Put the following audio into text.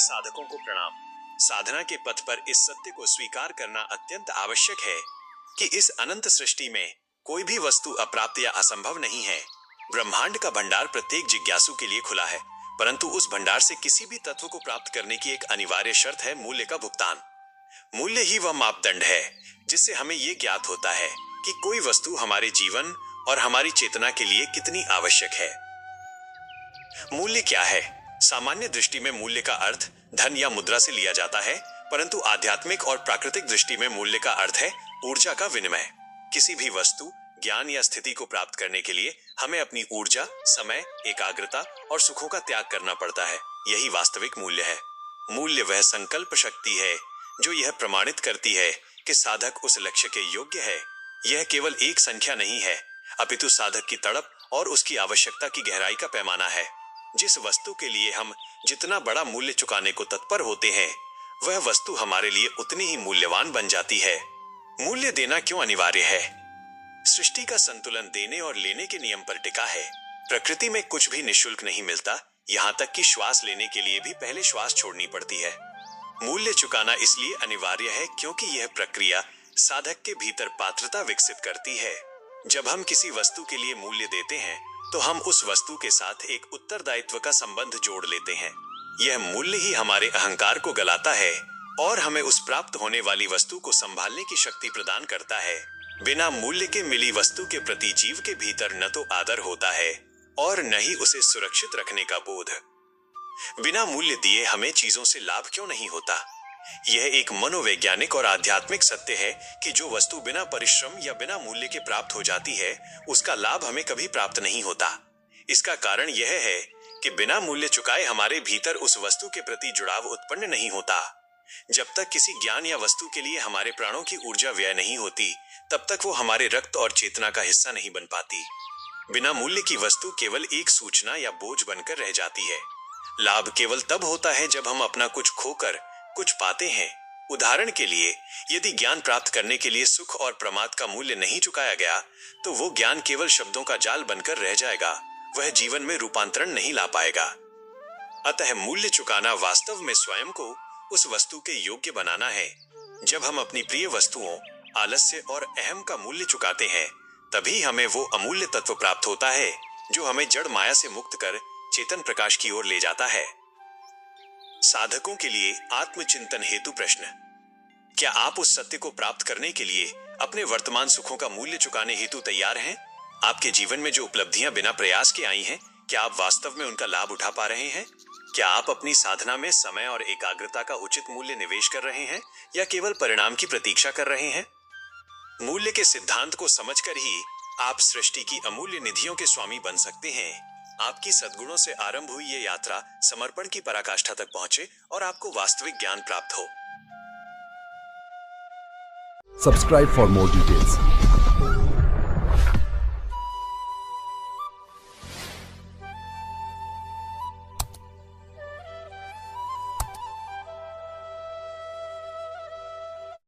साधकों को प्रणाम। साधना के पथ पर इस सत्य को स्वीकार करना अत्यंत आवश्यक है कि इस अनंत सृष्टि में कोई भी वस्तु अप्राप्त या असंभव नहीं है। ब्रह्मांड का भंडार प्रत्येक जिज्ञासु के लिए खुला है, परंतु उस भंडार से किसी भी तत्व को प्राप्त करने की एक अनिवार्य शर्त है मूल्य का भुगतान। मूल्य ही वह मापदंड है जिससे हमें ये ज्ञात होता है कि कोई वस्तु हमारे जीवन और हमारी चेतना के लिए कितनी आवश्यक है। मूल्य क्या है? सामान्य दृष्टि में मूल्य का अर्थ धन या मुद्रा से लिया जाता है, परंतु आध्यात्मिक और प्राकृतिक दृष्टि में मूल्य का अर्थ है ऊर्जा का विनिमय। किसी भी वस्तु, ज्ञान या स्थिति को प्राप्त करने के लिए हमें अपनी ऊर्जा, समय, एकाग्रता और सुखों का त्याग करना पड़ता है। यही वास्तविक मूल्य है। मूल्य वह संकल्प शक्ति है जो यह प्रमाणित करती है कि साधक उस लक्ष्य के योग्य है। यह केवल एक संख्या नहीं है, अपितु साधक की तड़प और उसकी आवश्यकता की गहराई का पैमाना है। जिस वस्तु के लिए हम जितना बड़ा मूल्य चुकाने को तत्पर होते हैं, वह वस्तु हमारे लिए उतनी ही मूल्यवान बन जाती है। मूल्य देना क्यों अनिवार्य है? सृष्टि का संतुलन देने और लेने के नियम पर टिका है। प्रकृति में कुछ भी निःशुल्क नहीं मिलता, यहाँ तक कि श्वास लेने के लिए भी पहले श्वास छोड़नी पड़ती है। मूल्य चुकाना इसलिए अनिवार्य है क्योंकि यह प्रक्रिया साधक के भीतर पात्रता विकसित करती है। जब हम किसी वस्तु के लिए मूल्य देते हैं तो हम उस वस्तु के साथ एक उत्तरदायित्व का संबंध जोड़ लेते हैं। यह मूल्य ही हमारे अहंकार को गलाता है और हमें उस प्राप्त होने वाली वस्तु को संभालने की शक्ति प्रदान करता है। बिना मूल्य के मिली वस्तु के प्रति जीव के भीतर न तो आदर होता है और न ही उसे सुरक्षित रखने का बोध। बिना मूल्य दिए हमें चीजों से लाभ क्यों नहीं होता? यह एक मनोवैज्ञानिक और आध्यात्मिक सत्य है कि जो वस्तु बिना परिश्रम या बिना मूल्य के प्राप्त हो जाती है, उसका लाभ हमें कभी प्राप्त नहीं होता। इसका कारण यह है कि बिना मूल्य चुकाए हमारे भीतर उस वस्तु के प्रति जुड़ाव उत्पन्न नहीं होता। जब तक किसी ज्ञान या वस्तु के लिए हमारे प्राणों की ऊर्जा व्यय नहीं होती, तब तक वो हमारे रक्त और चेतना का हिस्सा नहीं बन पाती। बिना मूल्य की वस्तु केवल एक सूचना या बोझ बनकर रह जाती है। लाभ केवल तब होता है जब हम अपना कुछ खोकर कुछ पाते हैं। उदाहरण के लिए, यदि ज्ञान प्राप्त करने के लिए सुख और प्रमाद का मूल्य नहीं चुकाया गया, तो वो ज्ञान केवल शब्दों का जाल बनकर रह जाएगा। वह जीवन में रूपांतरण नहीं ला पाएगा। अतः मूल्य चुकाना वास्तव में स्वयं को उस वस्तु के योग्य बनाना है। जब हम अपनी प्रिय वस्तुओं, आलस्य और अहम का मूल्य चुकाते हैं, तभी हमें वो अमूल्य तत्व प्राप्त होता है जो हमें जड़ माया से मुक्त कर चेतन प्रकाश की ओर ले जाता है। साधकों के लिए आत्मचिंतन हेतु प्रश्न। क्या आप उस सत्य को प्राप्त करने के लिए अपने वर्तमान सुखों का मूल्य चुकाने हेतु तैयार हैं? आपके जीवन में जो उपलब्धियां बिना प्रयास के आई हैं, क्या आप वास्तव में उनका लाभ उठा पा रहे हैं? क्या आप अपनी साधना में समय और एकाग्रता का उचित मूल्य निवेश कर रहे हैं या केवल परिणाम की प्रतीक्षा कर रहे हैं? मूल्य के सिद्धांत को समझकर ही आप सृष्टि की अमूल्य निधियों के स्वामी बन सकते हैं। आपकी सद्गुणों से आरंभ हुई ये यात्रा समर्पण की पराकाष्ठा तक पहुंचे और आपको वास्तविक ज्ञान प्राप्त हो। Subscribe for more details.